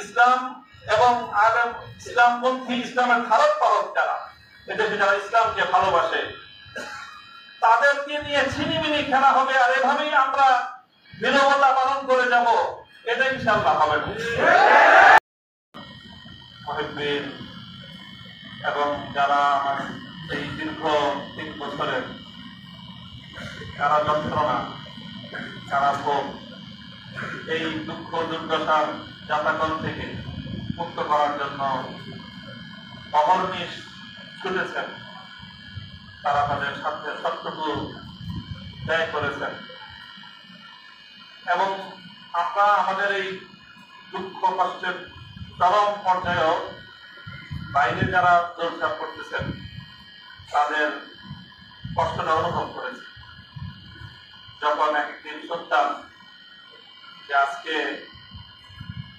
ইসলাম এবং আলেম ইসলামপন্থী ইসলামের ধারক বাহক যারা এদেশে যারা ইসলামকে ভালোবাসে তাদেরকে নিয়ে ছিনিমিনি খেলা হবে, আর এভাবেই আমরা নীরবতা পালন করে যাব, এটা ইনশাআল্লাহ হবে না। মুহিব্বিন এবং যারা আমার এই দীর্ঘ 3 বছরের কারা যন্ত্রণা, কারা ভোগ, এই দুঃখ দুর্দশার যাতাকল থেকে মুক্ত করার জন্য অহর্নিশ ছুটেছেন, তারা তাদের সাথে সবটুকু ব্যয় করেছেন এবং আমরা আমাদের এই দুঃখ কষ্টের চরম পর্যায়েও বাইরে যারা দৌড়ঝাঁপ করতেছেন তাদের কষ্টটা অনুভব করেছে। যখন একদিন শুনতাম যে আজকে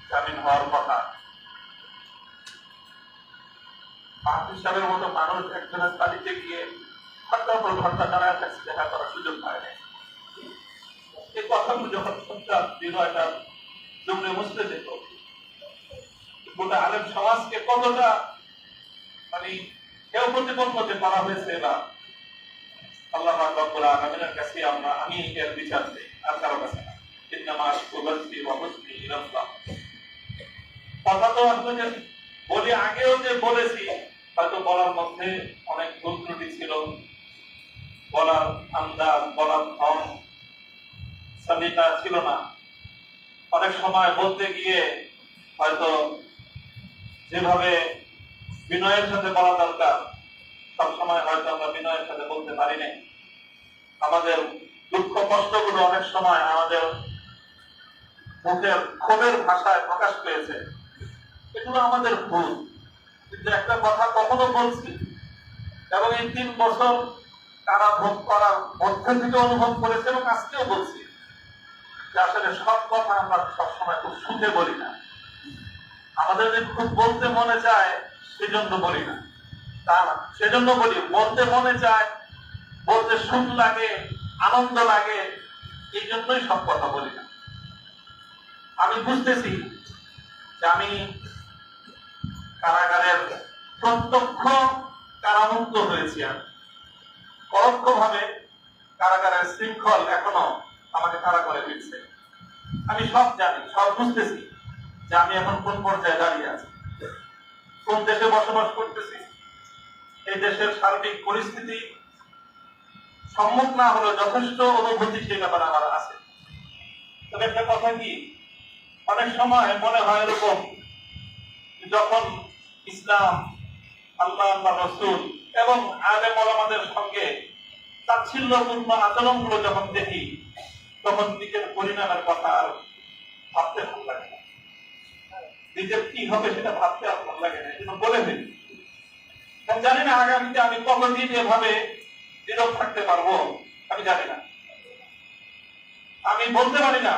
জামিন হওয়ার কথা, মাহফুজ সাহেবের মতো মানুষ একজনের বাড়িতে গিয়ে ঘন্টার পর ঘন্টা দাঁড়ায় থাকছে, দেখা করার সুযোগ পায় না। এই কথাগুলো যখন শুনতাম হৃদয়টা জমে মুছতে যেত। গোটা আলেম সমাজকে কতটা কেউ প্রতিপন্নতে করা হয়েছে, বা আল্লাহ পাক রব্বুল আলামিনের কাছে আমি এর বিচার চাই, আর কারো কাছে না। ইন্নামা আশকুরুল্লাহি ওয়া হুসনি ইলাল্লাহ। কথা তো আপনাদের বলি, আগেও যে বলেছি, হয়তো বলার মধ্যে অনেক ভুল ত্রুটি ছিল, বলার আন্দাজ, বলার ধরন সলিকা ছিল না। অনেক সময় বলতে গিয়ে হয়তো যেভাবে বিনয়ের সাথে বলা দরকার সব সময় হয়তো আমরা বিনয়ের সাথে বলতে পারি নাই। আমাদের দুঃখ কষ্টগুলো অনেক সময় আমাদের মুখের ক্ষোভের ভাষায় প্রকাশ পেয়েছে, এগুলো আমাদের ভুল। কিন্তু একটা কথা কখনো বলছি এবং এই 3 বছর তারা ভোগ করার মধ্যে থেকে অনুভব করেছে এবং আজকেও বলছি যে আসলে সব কথা আমরা সবসময় খুব সুখে বলি না। আমাদের যে খুব বলতে মনে চায় সেজন্য বলি না, তা না, সেজন্য বলি বলতে মনে চায়, বলতে সুখ লাগে, আনন্দ লাগে, এই জন্যই সব কথা বলি না। আমি বুঝতেছি যে আমি কারাগারের প্রত্যক্ষ কারামুক্ত হয়েছি, আমি পরোক্ষ ভাবে কারাগারের শৃঙ্খল এখনো আমাকে তাড়া করে ফিরছে। আমি সব জানি, সব বুঝতেছি যে আমি এখন কোন পর্যায়ে দাঁড়িয়ে আছি, কোন দেশে বসবাস করতেছি। এই দেশের সার্বিক পরিস্থিতি সম্মুখ না হলেও যথেষ্ট অনুভূতি সে ব্যাপারে আমার আছে। তবে একটা কথা কি, অনেক সময় মনে হয় এরকম, যখন ইসলাম, আল্লাহ, রাসূল এবং আলেম ওলামাদের সঙ্গে তাচ্ছিল্যপূর্ণ আচরণগুলো যখন দেখি, তখন নিজের পরিণামের কথা আর ভাবতে ভালো লাগে না, নিজের কি হবে সেটা ভাবতে আর ভালো লাগে না, এজন্য বলে দিই। জানি না আগামীতে আমি কতদিন এভাবে নীরব থাকতে পারবো, আমি জানি না, আমি বলতে পারি না।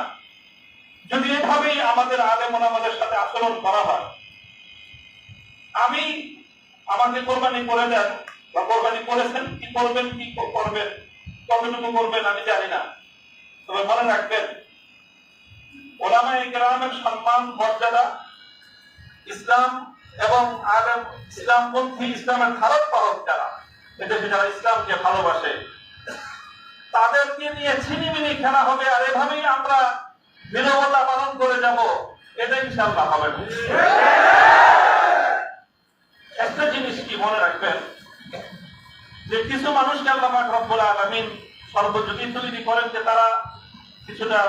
যদি এভাবেই আমাদের আলেম ওলামাদের সাথে আচরণ করা হয়, আমি আমাকে কোরবানি করে দেন বা কোরবানি করেছেন, কি করবেন, কি করবেন, কতটুকু করবেন আমি জানি না। তবে মনে রাখবেন, ওলামায়ে কেরামের সম্মান, মর্যাদা, ইসলাম এবং আলেম ইসলামপন্থী ইসলামের ধারক বাহক যারা এদেশে যারা ইসলামকে ভালোবাসে তাদেরকে নিয়ে ছিনিমিনি খেলা হবে, আর এভাবেই আমরা নীরবতা পালন করে যাব, এটা ইনশাআল্লাহ হবে না। একটা জিনিস কি মনে রাখবেন, যে কিছু মানুষকে আল্লাহ পাক রব্বুল আলামিন সর্বযোগী তৈরি করেন যে তারা কিছুটা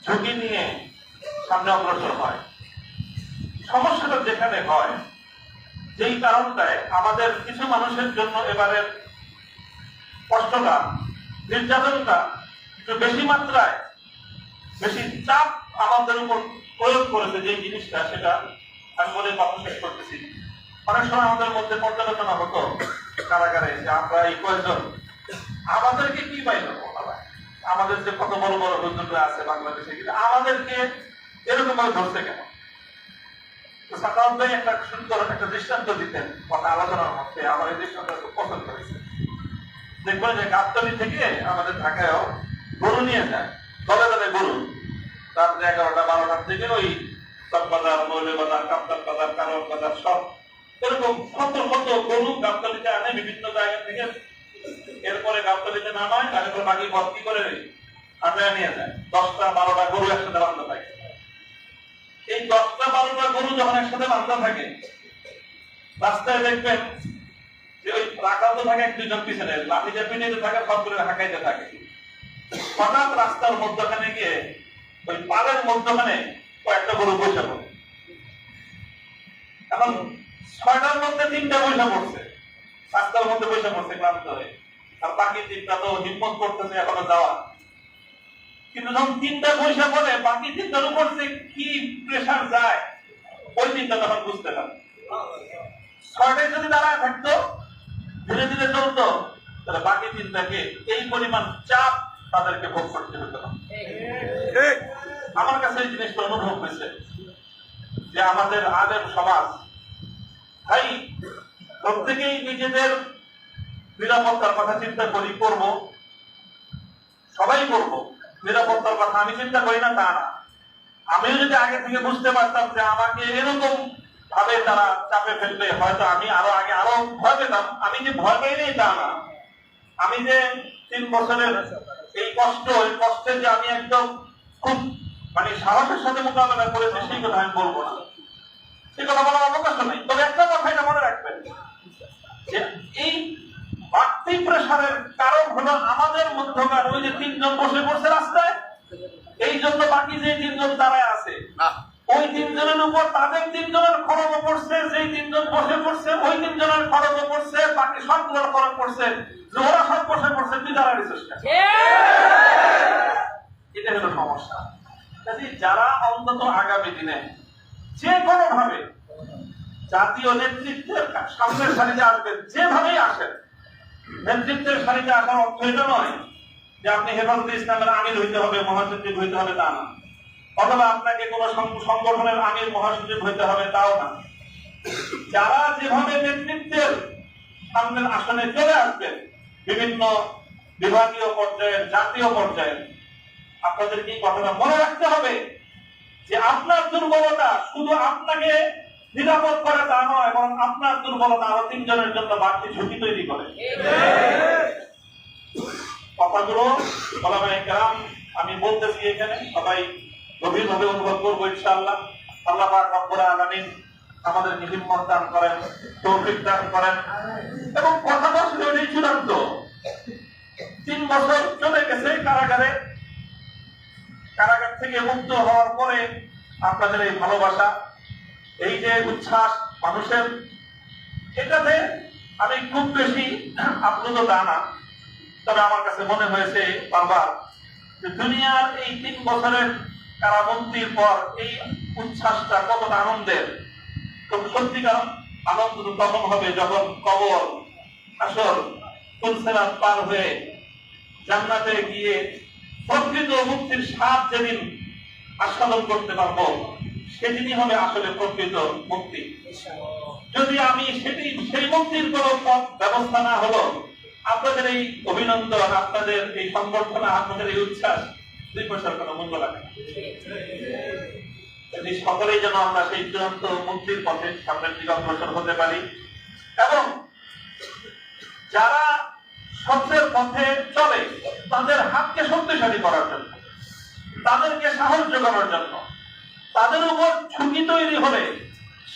ঝুঁকি নিয়ে সামনে অগ্রসর হয়। সমস্যাটা যেখানে হয়, যেই কারণটায় আমাদের কিছু মানুষের জন্য এবারের কষ্টটা, নির্যাতনটা একটু বেশি মাত্রায়, বেশি চাপ আমাদের উপর প্রয়োগ করেছে, যে জিনিসটা, সেটা আমি বলে কথা শেষ করতেছি। অনেক সময় আমাদের মধ্যে পর্যালোচনা হতো কারাগারে যে আমরা এই কয়েকজন আমাদেরকে কি পাইল, আমাদের যে কত বড় বড় হুজুররা আছে বাংলাদেশে, কিন্তু আমাদেরকে এরকম ভাবে ধরছে কেন? সাকাওয়াত ভাই একটা সুন্দর একটা দৃষ্টান্ত দিতেন কথা আলোচনার মধ্যে, আমার এই দৃষ্টান্ত খুব পছন্দ হয়েছে। দেখবেন যে গাবতলী থেকে আমাদের ঢাকায়ও গরু নিয়ে যায়, দলে দলে গরু, রাত্রে 11টা 12টার থেকে ওই চকবাজার, মৌলবাজার, কাপ্তান বাজার, কারওয়ান বাজার সব এরকম কত কত গরু গাবতলীতে আনে বিভিন্ন জায়গা থেকে। এরপরে গাবতলীতে নামায়, তারপরে বাকি ভর্তি করে আটায় নিয়ে যায়। 10টা-12টা গরু একসাথে বান্ধা থাকে। এই 10টা-12টা গরু যখন একসাথে বান্ধা থাকে, রাস্তায় দেখবেন যে ওই রাখাল তো থাকে 1-2 জন পিছনে, লাঠিতে পিটাইতে থাকে, সবগুলো হাঁকাইতে থাকে। হঠাৎ রাস্তার মধ্যখানে গিয়ে ওই পালের মধ্যখানে কয়েকটা গরু বসে পড়ে। এখন 6টার মধ্যে 3টা বসে পড়ছে, রাস্তার মধ্যে বসে পড়ছে ক্লান্ত হয়ে, আর বাকি 3টা তো হিম্মত করতেছে এখনো যাওয়া। কিন্তু যখন 3টা বসে পড়ে, বাকি 3টার উপর যে কি প্রেশার যায় ওই 3টা তখন বুঝতে পারে। 6টায় যদি দাঁড়ায় থাকতো, ধীরে ধীরে চলতো, তাহলে বাকি 3টাকে এই পরিমাণ চাপ তাদেরকে ভোগ করতে হতো না। আমার কাছে এই জিনিসটা অনুভব হয়েছে যে আমাদের আলেম সমাজ ভাই প্রত্যেকেই নিজেদের নিরাপত্তার কথা চিন্তা করি, করবো, সবাই করবো। নিরাপত্তার কথা আমি চিন্তা করি না তা না। আমিও যদি আগে থেকে বুঝতে পারতাম যে আমাকে এরকম ভাবে তারা চাপে ফেলবে, হয়তো আমি আগে আরো ভয় পেতাম। আমি যে ভয় পাই নেই তা না। আমি যে 3 বছরের এই কষ্টের যে আমি একদম খুব সাহসের সাথে মোকাবেলা করেছি সেই কথা আমি বলবো না, সেই কথা বলার অবকাশ নেই। তবে একটা কথা এটা মনে রাখবেন যে এই বাড়তি প্রেশারের কারণ হলো আমাদের মধ্যকার ওই যে 3 জন বসে পড়ছে রাস্তায়, এই জন্য বাকি যে 3 জন দাঁড়ায় আছে ওই 3 জনের উপর তাদের 3 জনের খরচও পড়ছে, যেই 3 জন বসে পড়ছে ওই 3 জনের খরচও পড়ছে, বাকি সবগুলোর খরচ পড়ছে, ওরা সব বসে পড়ছে, তুই দাঁড়ানোর চেষ্টা। এটা হলো সমস্যা। যারা অন্তত আগামী দিনে যে কোনো ভাবে জাতীয় নেতৃত্বের সামনের সারিতে আসবেন, যেভাবেই আসেন, নেতৃত্বের সারিতে আসার অর্থ এটা নয় যে আপনি হেফাজতে ইসলামের আমির হইতে হবে, মহাসচিব হইতে হবে, তা না। অথবা আপনাকে কোন সংগঠনের আমির মহাসচিব হইতে হবে, তাও না। যারা যেভাবে নেতৃত্বের সামনের আসনে চলে আসবেন, বিভিন্ন বিভাগীয় পর্যায়ের, জাতীয় পর্যায়ের, আপনাদের কি কথাটা মনে রাখতে হবে যে আপনার দুর্বলতা শুধু আপনাকে নিরাপদ করে তা নয়, বরং আপনার দুর্বলতা আরো 3 জনের জন্য বাড়তি ঝুঁকি তৈরি করে। কথাগুলো ওলামায়ে কেরাম আমি বলতেছি এখানে, সবাই গভীরভাবে অনুভব করবো ইনশাআল্লাহ। আল্লাহ পাক রব্বুল আলামিন আমাদেরকে হিম্মত দান করেন, তৌফিক দান করেন। এবং কথাটা ছিল এই চূড়ান্ত। 3 বছর চলে গেছে কারাগারে, কারাগার থেকে মুক্ত হওয়ার পরে আপনাদের এই ভালোবাসা, এই যে উচ্ছ্বাস মানুষের, এটাতে আমি খুব বেশি আপ্লুত তা না। তবে আমার কাছে মনে হয়েছে বারবার যে দুনিয়ার এই 3 বছরের কারাবন্দির পর এই উচ্ছ্বাসটা কতটা আনন্দের। তো সত্যিকার আনন্দ তখন হবে যখন কবর, হাসর, ফুলসিরাত পার হয়ে জান্নাতে গিয়ে প্রকৃত মুক্তির স্বাদ যেদিন আস্বাদন করতে পারবো, সেদিনই হবে আসলে প্রকৃত মুক্তি। যদি আমি সেই মুক্তির কোন ব্যবস্থা না হলো, আপনাদের এই অভিনন্দন, আপনাদের এই সংবর্ধনা, আপনাদের এই উচ্ছ্বাস 2 পয়সার কোনো মূল্য লাগে না। যদি সকলেই যেন আমরা সেই চূড়ান্ত মুক্তির পথে সামনের দিকে অগ্রসর হতে পারি, এবং যারা সত্যের পথে চলে তাদের হাতকে শক্তিশালী করার জন্য, তাদেরকে সাহস যোগানোর জন্য, তাদের উপর ঝুঁকি তৈরি হলে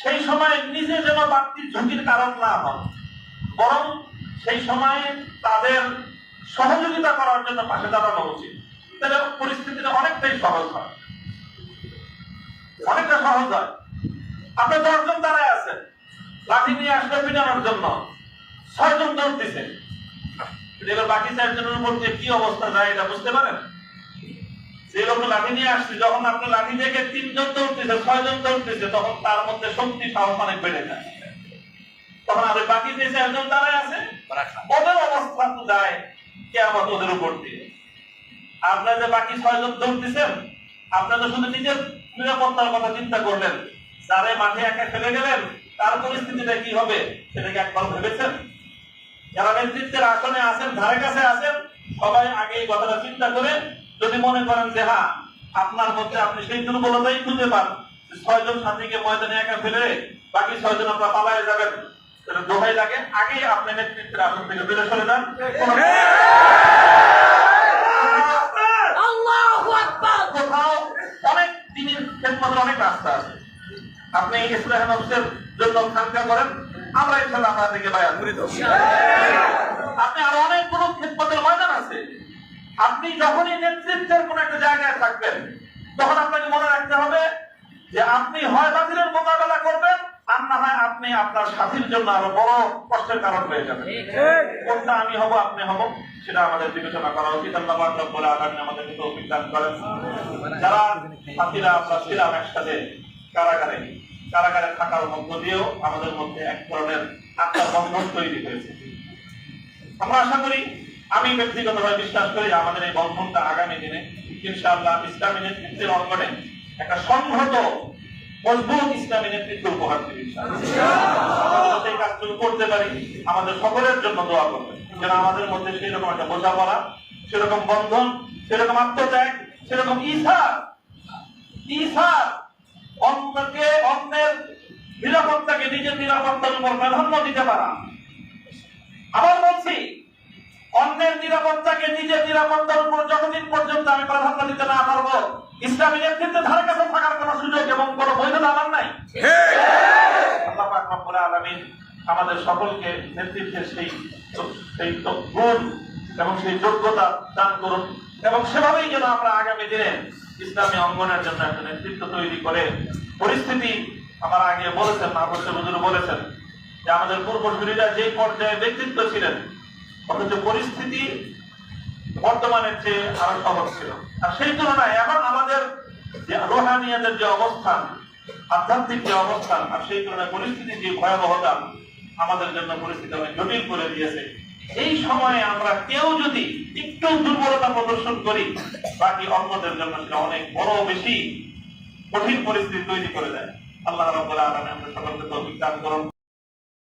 সেই সময় নিজে যেন বাড়তি ঝুঁকির কারণ না হন, বরং সেই সময় তাদের সহযোগিতা করার জন্য পাশে দাঁড়ানো উচিত। তাহলে পরিস্থিতিটা অনেকটাই সহজ হয়, অনেকটা সহজ হয়। আপনি 10 জন দাঁড়ায় আছেন, লাঠি নিয়ে আসলে পিটানোর জন্য 6 জন দৌড়তেছে, এবার বাকি 4 জনের উপর যে কি অবস্থা যায় এটা বুঝতে পারেন? যে লোক লাঠি নিয়ে আসছে, যখন আপনি লাঠি থেকে 3 জন দৌড়তেছে, 6 জন দৌড়তেছে, তখন তার মধ্যে শক্তি সাহস অনেক বেড়ে যায়। তখন আর বাকি যে 4 জন দাঁড়ায় আছে, ওদের অবস্থা তো যায় কিয়ামত ওদের উপর দিয়ে। আপনার যে বাকি 6 জন দৌড়তেছেন, আপনার তো শুধু নিজের নিরাপত্তার কথা চিন্তা করলেন, যারে মাঠে একা ফেলে গেলেন তার পরিস্থিতিটা কি হবে সেটা কি একবার ভেবেছেন? যারা নেতৃত্বের আসনে আছেন, ধারে কাছে আছেন, সবাই আগে এই কথাটা চিন্তা করে যদি মনে করেন যে হ্যাঁ আপনার মধ্যে আপনি সেই দুর্বলতাই খুঁজে পান, ছয়জন সাথীকে ময়দানে একা ফেলে বাকি ছয়জন আপনারা পালায়ে যাবেন, এটা দোহাই লাগে, আগে আপনি নেতৃত্বের আসন থেকে বেরো সরে যান। কোথাও অনেক দিনের খেদমতের অনেক রাস্তা আছে, আপনি ইসলাহ নফসের জন্য খানকা করেন, আমরা ইনশাআল্লাহ আপনাদেরকে বায়াত করি। আপনি আরো অনেকগুলো খেদমতের ময়দান আছে। আপনি যখনই নেতৃত্বের কোন একটা জায়গায় থাকবেন, তখন আপনাকে মনে রাখতে হবে যে আপনি হয় বাতিলের মোকাবেলা করবেন, আর না হয় আপনি আপনার সাথীর জন্য আরো বড় কষ্টের কারণ হয়ে যাবেন। কোনটা আমি হব আপনি হব সেটা আমাদের বিবেচনা করা উচিত। আল্লাহ পাক রব্বুল আলামিন আমাদেরকে তৌফিক দান করেন। যারা সাথীরা আমরা ছিলাম একসাথে কারাগারে, কারাগারে থাকার মধ্য দিয়েও আমাদের মধ্যে এক ধরনের আত্মার বন্ধন তৈরি হয়েছে। আমরা আশা করি, আমি ব্যক্তিগতভাবে বিশ্বাস করি যে আমাদের এই বন্ধনটা আগামী দিনে ইনশাআল্লাহ ইসলামী নেতৃত্বের অঙ্গনে একটা সংহত মজবুত ইসলামী নেতৃত্ব উপহার দেবে। আমরা সেই কাজটুকু করতে পারি, আমাদের সকলের জন্য দোয়া করবেন যেন আমাদের মধ্যে সেরকম একটা বোঝাপড়া, সেরকম বন্ধন, সেরকম আত্মত্যাগ, সেরকম ঈসার অন্যকে, অন্যের নিরাপত্তাকে নিজের নিরাপত্তার উপর প্রাধান্য দিতে পারা। আবার বলছি, অন্যের নিরাপত্তাকে নিজের নিরাপত্তার উপর যতদিন পর্যন্ত আমি প্রাধান্য দিতে না পারবো, ইসলামী নেতৃত্বের ধারে কাছে থাকার কোন সুযোগ এবং কোন বৈধতা আমার নাই। আল্লাহ পাক রব্বুল আলামিন আমাদের সকলকে নেতৃত্বের সেই গুণ এবং সেই যোগ্যতা দান করুন, এবং সেভাবেই যেন আমরা আগামী দিনে ইসলামী অঙ্গনের জন্য একটা নেতৃত্ব তৈরি করে পরিস্থিতি, আমার আগে বলেছেন, মাহবুব হুজুর বলেছেন যে আমাদের পূর্বসূরীরা যে পর্যায়ে ব্যক্তিত্ব ছিলেন, অথচ পরিস্থিতি বর্তমানের চেয়ে আরো সহজ ছিল। আর সেই তুলনায় এখন আমাদের যে রোহানিয়াদের যে অবস্থান, আধ্যাত্মিক যে অবস্থান, আর সেই তুলনায় পরিস্থিতির যে ভয়াবহতা আমাদের জন্য পরিস্থিতি অনেক জটিল করে দিয়েছে। এই সময়ে আমরা কেউ যদি একটু দুর্বলতা প্রদর্শন করি, বাকি অন্যদের জন্য সেটা অনেক বড় বেশি কঠিন পরিস্থিতি তৈরি করে দেয়। আল্লাহ রাব্বুল আলামিন আমাদের সকলকে তৌফিক দান করুন।